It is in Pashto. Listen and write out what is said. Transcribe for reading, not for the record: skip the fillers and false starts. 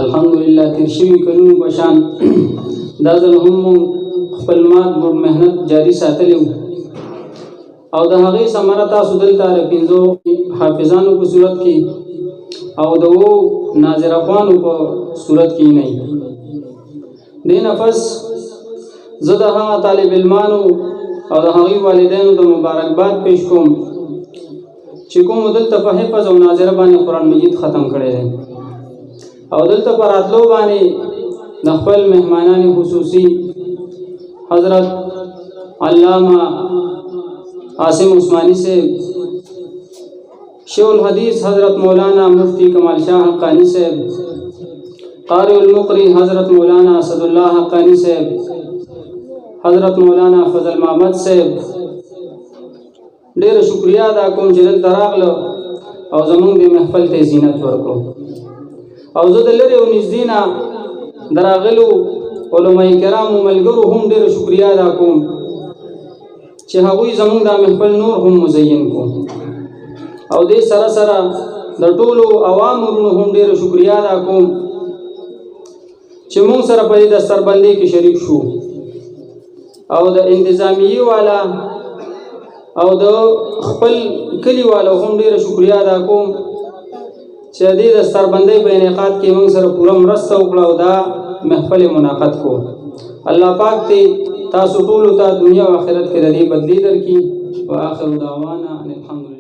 الحمدلله تیر شوي کلونو په شان دا ځل هم خپل مات ګډ محنت جاري ساتلی و او د هغې ثمره تاسو دلته د 5 حافظانو په صورت کې او د 2 ناظر اخوانو په صورت کې نه دی نفس زه د هغه طالب علمانو او د هغې والدینو د مبارکباد پیش کوم چې کوم دلته په حفظ او ناظره باندې قرآن مجید ختم کړی دی او دلته پر راتلو باندې د خپل مهمانان خصوصي حضرت علامه عاصم عثمانی سے شیخ الحدیث حضرت مولانا مفتی کمال شاہ حقانی سے قاری المقری حضرت مولانا اسد اللہ حقانی سے حضرت مولانا فضل محمد سے ډېر شکریا ادا کوم چې دلته راغله او زمونږ د محفل ته زینت ورکړو او زه د لرې او نږدې نه د راغلو علماء کرامو ملګرو هم ډېر شکریا ادا کوم چې هغوی زمونږ دا محفل نور هم مزین کو او دې سره سره د ټولو عوامو هم ډېر شکریا ادا کوم چې مونږ سره په دې دستربندۍ کې شریک شو او د انتظامیې والا او د خپل کلی والو هم ډېر شکریا ادا کوم چې دې دستربندۍ په انعقاد کې موږ سره پوره مرسته وکړه او دا محفل منعقد کو الله پاک دې تاسو ټولو ته دنیا او آخرت کې د دې بدلی درکړي واخر دعوانا ان الحمد